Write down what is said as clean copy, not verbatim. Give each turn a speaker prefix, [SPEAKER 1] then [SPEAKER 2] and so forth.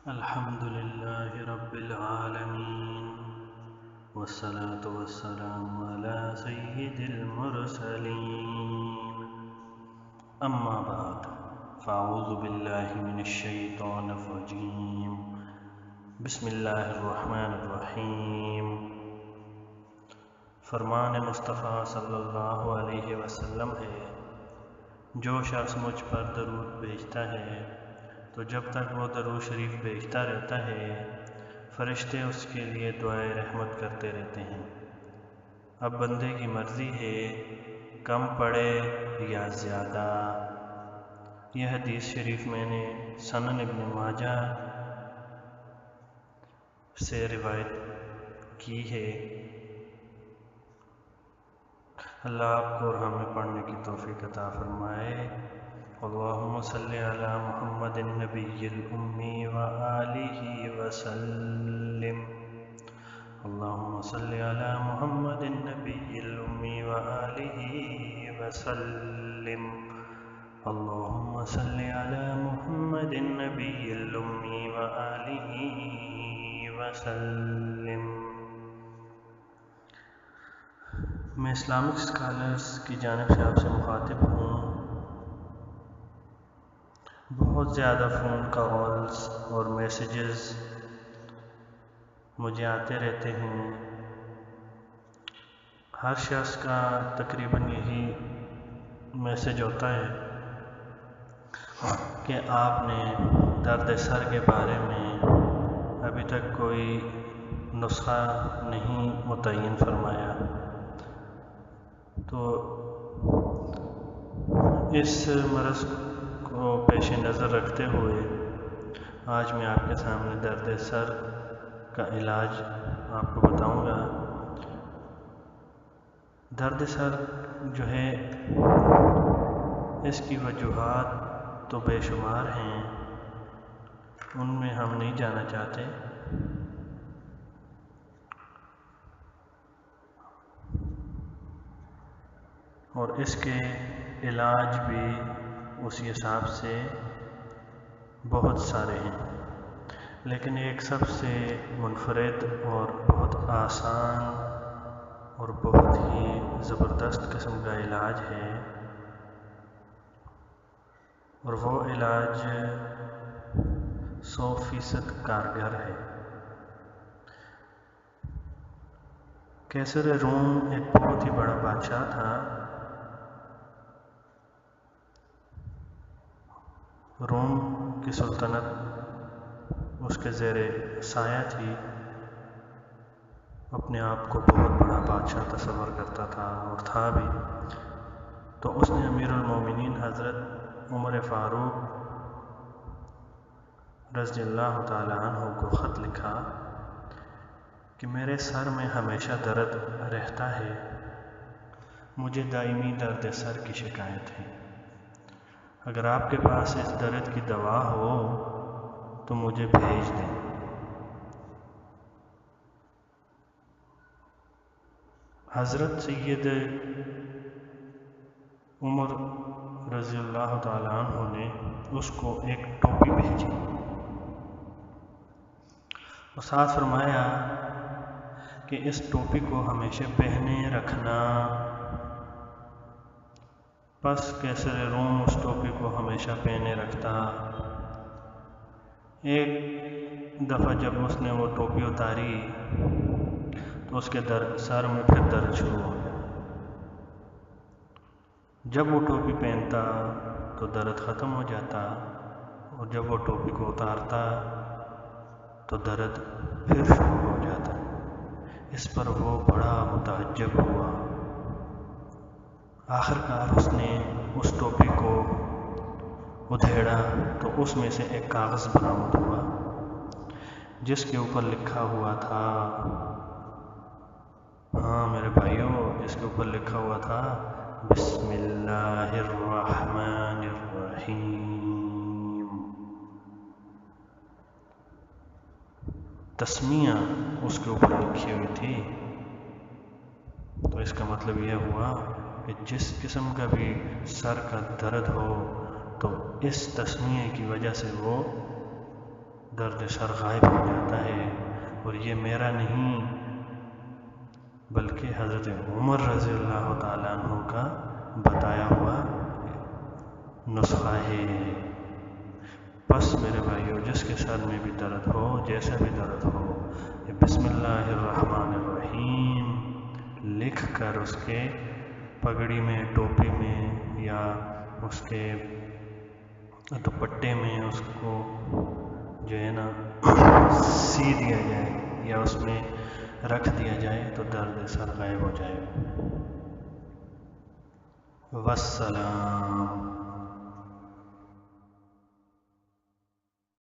[SPEAKER 1] الحمد لله رب العالمين والصلاة والسلام على سيد المرسلين أما بعد فأعوذ بالله من الشيطان الرجيم بسم الله الرحمن الرحيم فرمان مصطفیٰ صلی اللہ علیہ وسلم ہے، جو شخص مجھ پر درود بھیجتا ہے تو جب تک وہ درود شریف بھیجتا رہتا ہے فرشتے اس کے لیے دعائے رحمت کرتے رہتے ہیں۔ اب بندے کی مرضی ہے کم پڑھے یا زیادہ۔ یہ حدیث شریف میں نے سنن ابن ماجہ سے روایت کی ہے۔ اللہ آپ کو اور ہمیں پڑھنے کی توفیق عطا فرمائے۔ اللہم صلی علی محمد النبی الامی وآلہ وسلم۔ اللہم صلی علی محمد النبی الامی وآلہ وسلم۔ اللہم صلی علی محمد النبی الامی وآلہ وسلم۔ میں اسلامک اسکالرس کی جانب سے آپ سے مخاطب ہوں۔ بہت زیادہ فون کالز اور میسیجز مجھے آتے رہتے ہیں۔ ہر شخص کا تقریباً یہی میسیج ہوتا ہے کہ آپ نے درد سر کے بارے میں ابھی تک کوئی نسخہ نہیں متعین فرمایا، تو اس مرض کو پیش نظر رکھتے ہوئے آج میں آپ کے سامنے درد سر کا علاج آپ کو بتاؤں گا۔ درد سر جو ہے اس کی وجوہات تو بے شمار ہیں، ان میں ہم نہیں جانا چاہتے۔ اور اس کے علاج بھی اسی حساب سے بہت سارے ہیں، لیکن ایک سب سے منفرد اور بہت آسان اور بہت ہی زبردست قسم کا علاج ہے، اور وہ علاج 100% کارگر ہے۔ کیسر روم ایک بہت ہی بڑا بادشاہ تھا۔ روم کی سلطنت اس کے زیر سایہ تھی، اپنے آپ کو بہت بڑا بادشاہ تصور کرتا تھا اور تھا بھی۔ تو اس نے امیر المومنین حضرت عمر فاروق رضی اللہ تعالیٰ عنہ کو خط لکھا کہ میرے سر میں ہمیشہ درد رہتا ہے، مجھے دائمی درد سر کی شکایت ہے، اگر آپ کے پاس اس درد کی دوا ہو تو مجھے بھیج دیں۔ حضرت سید عمر رضی اللہ تعالیٰ عنہ نے اس کو ایک ٹوپی بھیجی اور ساتھ فرمایا کہ اس ٹوپی کو ہمیشہ پہنے رکھنا۔ پس کیسر روم اس ٹوپی کو ہمیشہ پہنے رکھتا۔ ایک دفعہ جب اس نے وہ ٹوپی اتاری تو اس کے سر میں پھر درد شروع ہو گیا۔ جب وہ ٹوپی پہنتا تو درد ختم ہو جاتا، اور جب وہ ٹوپی کو اتارتا تو درد پھر شروع ہو جاتا۔ اس پر وہ بڑا متعجب ہوا۔ آخرکار اس نے اس ٹوپی کو ادھیڑا تو اس میں سے ایک کاغذ برآمد ہوا جس کے اوپر لکھا ہوا تھا، ہاں میرے بھائیوں، جس کے اوپر لکھا ہوا تھا بسم اللہ الرحمن الرحیم۔ تسمیہ اس کے اوپر لکھی ہوئی تھی۔ تو اس کا مطلب یہ ہوا کہ جس قسم کا بھی سر کا درد ہو تو اس تسمیہ کی وجہ سے وہ درد سر غائب ہو جاتا ہے۔ اور یہ میرا نہیں بلکہ حضرت عمر رضی اللہ تعالیٰ عنہ کا بتایا ہوا نسخہ ہے۔ بس میرے بھائیو، جس کے سر میں بھی درد ہو، جیسا بھی درد ہو، یہ بسم اللہ الرحمن الرحیم لکھ کر اس کے پگڑی میں، ٹوپی میں یا اس کے دوپٹے میں اس کو جو ہے نا سی دیا جائے یا اس میں رکھ دیا جائے تو درد سر غائب ہو جائے۔ والسلام۔